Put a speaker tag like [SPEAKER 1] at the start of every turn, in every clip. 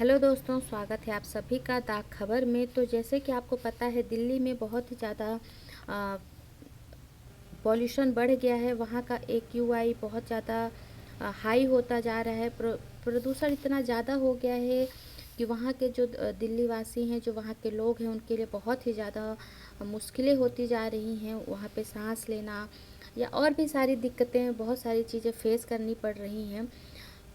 [SPEAKER 1] Hello दोस्तों, स्वागत है आप सभी का डाक खबर में। तो जैसे कि आपको पता है, दिल्ली में बहुत ही ज़्यादा पॉल्यूशन बढ़ गया है। वहाँ का AQI बहुत ज़्यादा हाई होता जा रहा है। प्रदूषण इतना ज़्यादा हो गया है कि वहाँ के जो दिल्ली वासी हैं, जो वहाँ के लोग हैं, उनके लिए बहुत ही ज़्यादा मुश्किलें होती जा रही हैं। वहाँ पे सांस लेना या और भी सारी दिक्कतें, बहुत सारी चीज़ें फेस करनी पड़ रही हैं।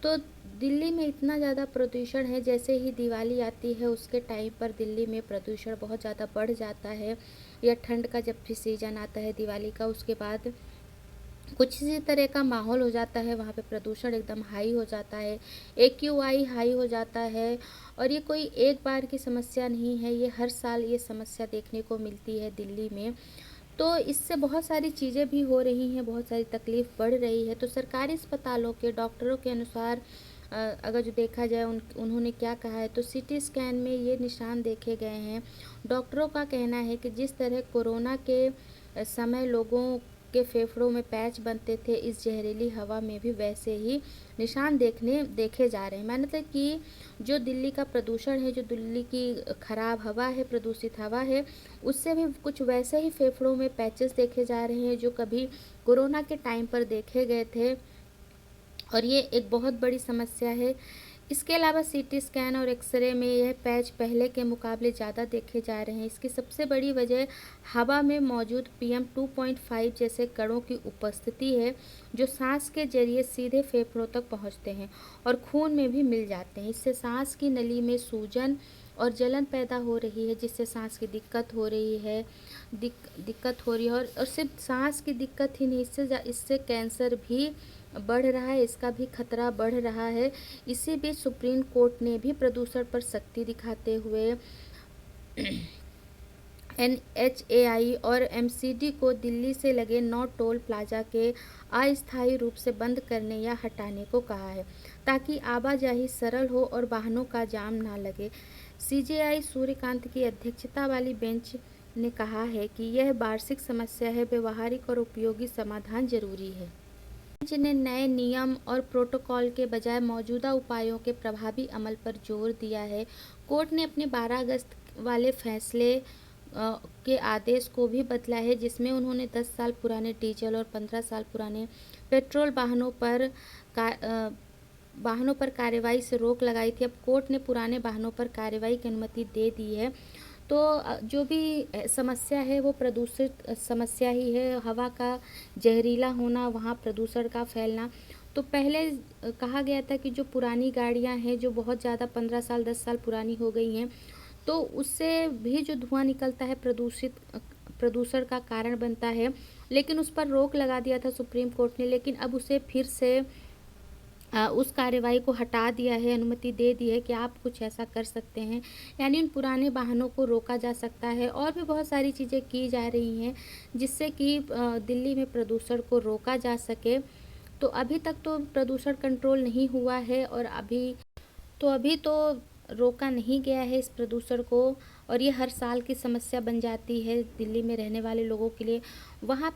[SPEAKER 1] तो दिल्ली में इतना ज़्यादा प्रदूषण है, जैसे ही दिवाली आती है उसके टाइम पर दिल्ली में प्रदूषण बहुत ज़्यादा बढ़ जाता है। या ठंड का जब भी सीज़न आता है दिवाली का, उसके बाद कुछ इसी तरह का माहौल हो जाता है। वहाँ पे प्रदूषण एकदम हाई हो जाता है, AQI हाई हो जाता है। और ये कोई एक बार की समस्या नहीं है, ये हर साल ये समस्या देखने को मिलती है दिल्ली में। तो इससे बहुत सारी चीज़ें भी हो रही हैं, बहुत सारी तकलीफ़ बढ़ रही है। तो सरकारी अस्पतालों के डॉक्टरों के अनुसार अगर जो देखा जाए, उन्होंने क्या कहा है, तो CT स्कैन में ये निशान देखे गए हैं। डॉक्टरों का कहना है कि जिस तरह कोरोना के समय लोगों के फेफड़ों में पैच बनते थे, इस जहरीली हवा में भी वैसे ही निशान देखे जा रहे हैं। मतलब कि जो दिल्ली का प्रदूषण है, जो दिल्ली की खराब हवा है, प्रदूषित हवा है, उससे भी कुछ वैसे ही फेफड़ों में पैचेस देखे जा रहे हैं जो कभी कोरोना के टाइम पर देखे गए थे। और ये एक बहुत बड़ी समस्या है। इसके अलावा CT स्कैन और एक्सरे में यह पैच पहले के मुकाबले ज़्यादा देखे जा रहे हैं। इसकी सबसे बड़ी वजह हवा में मौजूद PM2.5 जैसे कणों की उपस्थिति है, जो सांस के जरिए सीधे फेफड़ों तक पहुंचते हैं और खून में भी मिल जाते हैं। इससे सांस की नली में सूजन और जलन पैदा हो रही है, जिससे सांस की दिक्कत हो रही है। दिक्कत हो रही है। और सिर्फ सांस की दिक्कत ही नहीं, इससे कैंसर भी बढ़ रहा है, इसका भी खतरा बढ़ रहा है। इसी बीच सुप्रीम कोर्ट ने भी प्रदूषण पर सख्ती दिखाते हुए NHAI और MCD को दिल्ली से लगे 9 टोल प्लाजा के अस्थायी रूप से बंद करने या हटाने को कहा है, ताकि आवाजाही सरल हो और वाहनों का जाम ना लगे। CJI सूर्यकांत की अध्यक्षता वाली बेंच ने कहा है कि यह वार्षिक समस्या है, व्यवहारिक और उपयोगी समाधान जरूरी है। बेंच ने नए नियम और प्रोटोकॉल के बजाय मौजूदा उपायों के प्रभावी अमल पर जोर दिया है। कोर्ट ने अपने 12 अगस्त वाले फैसले के आदेश को भी बदला है, जिसमें उन्होंने 10 साल पुराने डीजल और 15 साल पुराने पेट्रोल वाहनों पर कार्रवाई से रोक लगाई थी। अब कोर्ट ने पुराने वाहनों पर कार्रवाई की अनुमति दे दी है। तो जो भी समस्या है वो प्रदूषित समस्या ही है, हवा का जहरीला होना, वहाँ प्रदूषण का फैलना। तो पहले कहा गया था कि जो पुरानी गाड़ियाँ हैं, जो बहुत ज़्यादा 15 साल 10 साल पुरानी हो गई हैं, तो उससे भी जो धुआं निकलता है प्रदूषण का कारण बनता है। लेकिन उस पर रोक लगा दिया था सुप्रीम कोर्ट ने, लेकिन अब उसे फिर से उस कार्रवाई को हटा दिया है, अनुमति दे दी है कि आप कुछ ऐसा कर सकते हैं, यानी उन पुराने वाहनों को रोका जा सकता है। और भी बहुत सारी चीज़ें की जा रही हैं जिससे कि दिल्ली में प्रदूषण को रोका जा सके। तो अभी तक तो प्रदूषण कंट्रोल नहीं हुआ है, और अभी तो रोका नहीं गया है इस प्रदूषण को। और ये हर साल की समस्या बन जाती है दिल्ली में रहने वाले लोगों के लिए। वहाँ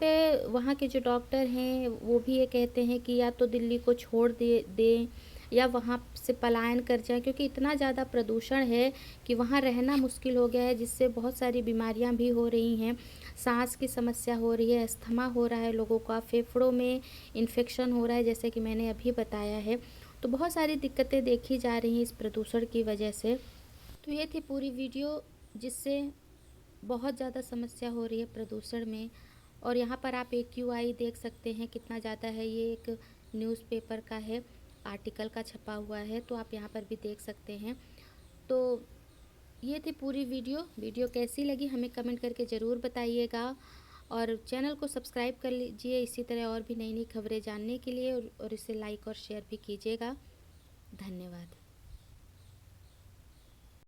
[SPEAKER 1] के जो डॉक्टर हैं वो भी ये कहते हैं कि या तो दिल्ली को छोड़ दें या वहाँ से पलायन कर जाएं, क्योंकि इतना ज़्यादा प्रदूषण है कि वहाँ रहना मुश्किल हो गया है, जिससे बहुत सारी बीमारियाँ भी हो रही हैं। सांस की समस्या हो रही है, अस्थमा हो रहा है लोगों का, फेफड़ों में इन्फेक्शन हो रहा है, जैसे कि मैंने अभी बताया है। तो बहुत सारी दिक्कतें देखी जा रही हैं इस प्रदूषण की वजह से। तो ये थी पूरी वीडियो, जिससे बहुत ज़्यादा समस्या हो रही है प्रदूषण में। और यहाँ पर आप AQI देख सकते हैं कितना ज़्यादा है। ये एक न्यूज़पेपर का है, आर्टिकल का छपा हुआ है, तो आप यहाँ पर भी देख सकते हैं। तो ये थी पूरी वीडियो कैसी लगी हमें कमेंट करके ज़रूर बताइएगा। और चैनल को सब्सक्राइब कर लीजिए इसी तरह और भी नई नई खबरें जानने के लिए, और इसे लाइक और शेयर भी कीजिएगा। धन्यवाद।